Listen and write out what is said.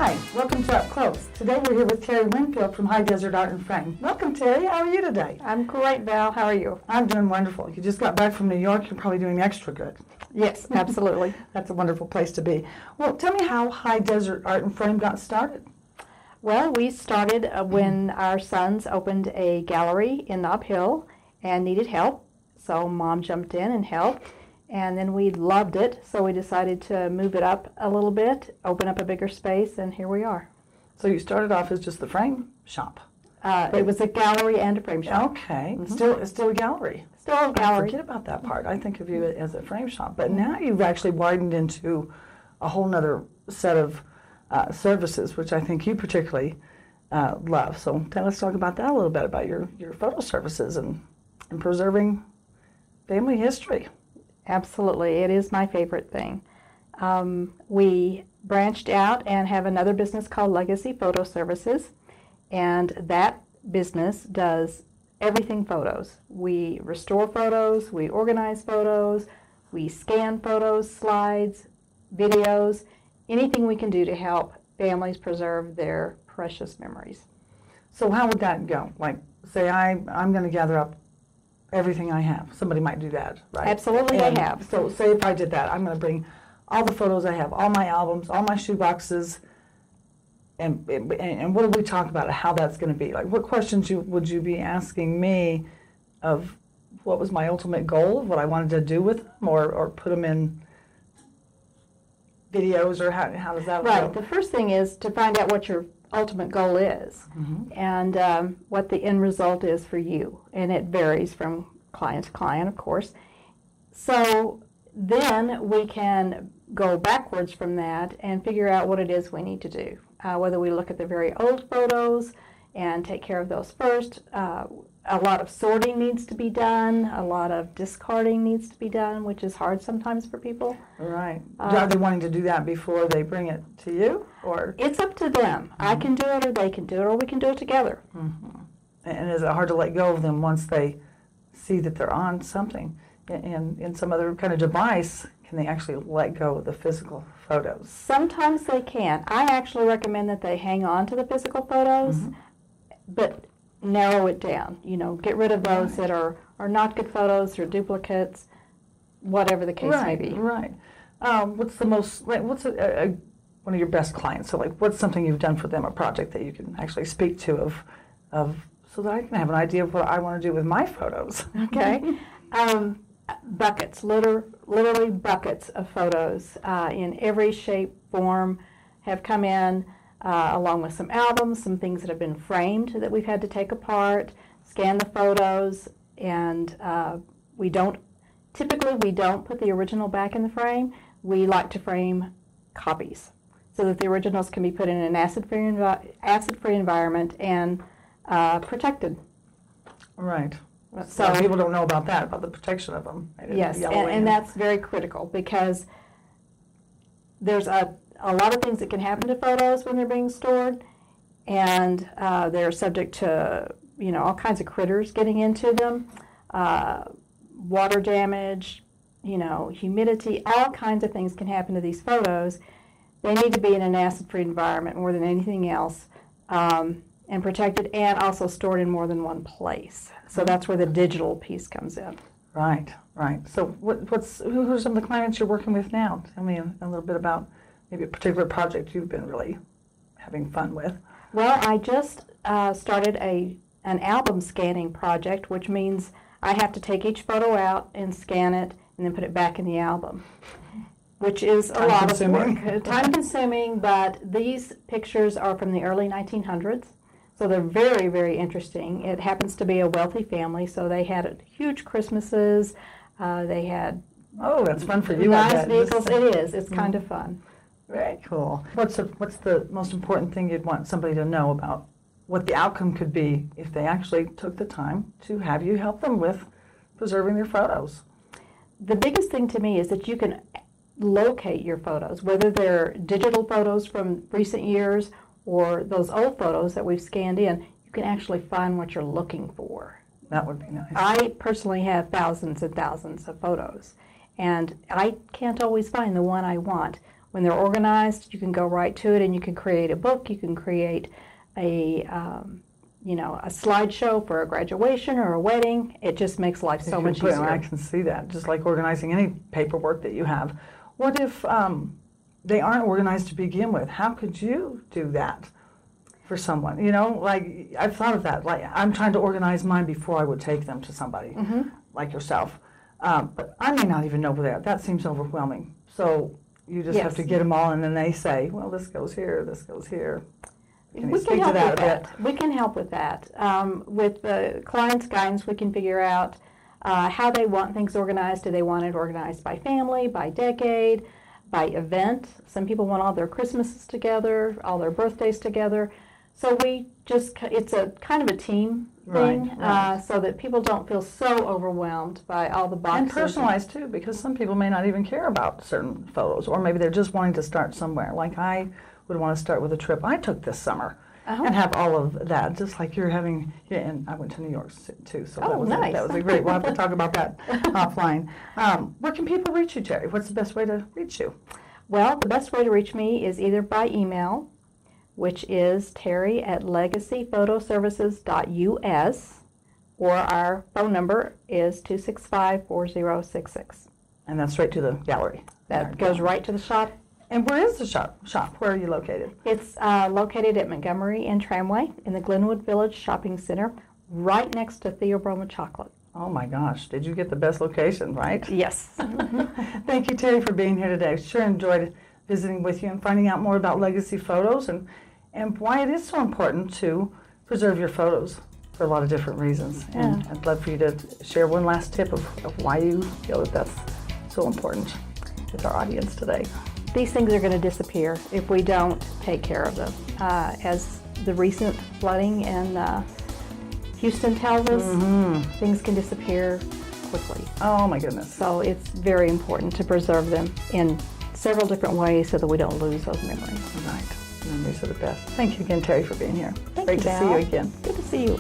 Hi, welcome to Up Close. Today we're here with Teri Winfield from High Desert Art and Frame. Welcome, Teri. How are you today? I'm great, Val. How are you? I'm doing wonderful. You just got back from New York. You're probably doing extra good. Yes, absolutely. That's a wonderful place to be. Well, tell me how High Desert Art and Frame got started. Well, we started when our sons opened a gallery in Nob Hill and needed help. So Mom jumped in and helped. And then we loved it, so we decided to move it up a little bit, open up a bigger space, and here we are. So you started off as just the frame shop. It was a gallery and a frame shop. Okay. It's still a gallery. Still a gallery. Forget about that part. I think of you as a frame shop. But now you've actually widened into a whole nother set of services, which I think you particularly love. So let's talk about that a little bit, about your photo services and preserving family history. Absolutely. It is my favorite thing. We branched out and have another business called Legacy Photo Services, and that business does everything photos. We restore photos, we organize photos, we scan photos, slides, videos, anything we can do to help families preserve their precious memories. So how would that go? Like, say I'm going to gather up everything I have. Somebody might do that, right? Absolutely, I have. So say if I did that, I'm going to bring all the photos I have, all my albums, all my shoe boxes, and what do we talk about how that's going to be? Like, what questions would you be asking me of what was my ultimate goal, of what I wanted to do with them, or put them in videos, or how does that Right. work? The first thing is to find out what your ultimate goal is, and what the end result is for you, and it varies from client to client, of course. So then we can go backwards from that and figure out what it is we need to do, whether we look at the very old photos and take care of those first. A lot of sorting needs to be done, a lot of discarding needs to be done, which is hard sometimes for people. Right. Are they wanting to do that before they bring it to you, or? It's up to them. I can do it, or they can do it, or we can do it together. And is it hard to let go of them once they see that they're on something in some other kind of device? Can they actually let go of the physical photos? Sometimes they can. I actually recommend that they hang on to the physical photos, but narrow it down. Get rid of those that are not good photos or duplicates, whatever the case may be. Right. What's the most? What's one of your best clients? So, like, what's something you've done for them, a project that you can actually speak to of so that I can have an idea of what I want to do with my photos. Okay. Buckets, literally buckets of photos in every shape, form have come in, along with some albums, some things that have been framed that we've had to take apart, scan the photos, and we don't put the original back in the frame. We like to frame copies so that the originals can be put in an acid-free environment and protected. Right. So people don't know about that, about the protection of them. Yes, and that's very critical, because there's a lot of things that can happen to photos when they're being stored, and they're subject to all kinds of critters getting into them, water damage, humidity, all kinds of things can happen to these photos. They need to be in an acid-free environment more than anything else, and protected, and also stored in more than one place. So that's where the digital piece comes in. Right. So who are some of the clients you're working with now? Tell me a little bit about maybe a particular project you've been really having fun with. Well, I just started an album scanning project, which means I have to take each photo out and scan it and then put it back in the album, which is a lot of work. Time-consuming, but these pictures are from the early 1900s, so they're very, very interesting. It happens to be a wealthy family, so they had huge Christmases. They had that's fun for you. Nice vehicles. It is. It's kind of fun. Very cool. What's the most important thing you'd want somebody to know about what the outcome could be if they actually took the time to have you help them with preserving their photos? The biggest thing to me is that you can locate your photos, whether they're digital photos from recent years or those old photos that we've scanned in. You can actually find what you're looking for. That would be nice. I personally have thousands and thousands of photos, and I can't always find the one I want. When they're organized, you can go right to it, and you can create a book. You can create a a slideshow for a graduation or a wedding. It just makes life so much easier. I can see that, just like organizing any paperwork that you have. What if they aren't organized to begin with? How could you do that for someone? Like, I've thought of that. Like, I'm trying to organize mine before I would take them to somebody like yourself. But I may not even know where they're. That seems overwhelming. So you just have to get them all, and then they say, well, this goes here, this goes here. Can you speak to that a bit? We can help with that. With the client's guidance, we can figure out how they want things organized. Do they want it organized by family, by decade, by event? Some people want all their Christmases together, all their birthdays together. So it's a kind of a team thing, so that people don't feel so overwhelmed by all the boxes. And personalized too, because some people may not even care about certain photos, or maybe they're just wanting to start somewhere. Like, I would want to start with a trip I took this summer and have all of that, just like you're having. Yeah, and I went to New York too, so nice. That was a great. We'll have to talk about that offline. Where can people reach you, Teri? What's the best way to reach you? Well, the best way to reach me is either by email, which is terry@legacyphotoservices.us, or our phone number is 265-4066. And that's right to the gallery. That goes right to the shop. And where is the shop? Where are you located? It's located at Montgomery and Tramway in the Glenwood Village Shopping Center, right next to Theobroma Chocolate. Oh my gosh, did you get the best location, right? Yes. Thank you, Teri, for being here today. Sure enjoyed visiting with you and finding out more about legacy photos and why it is so important to preserve your photos for a lot of different reasons. Yeah. And I'd love for you to share one last tip of why you feel that that's so important with our audience today. These things are going to disappear if we don't take care of them. As the recent flooding in Houston tells us, things can disappear quickly. Oh my goodness. So it's very important to preserve them in several different ways so that we don't lose those memories. Right. Memories are the best. Thank you again, Teri, for being here. Thank Great you, to see you again. Good to see you.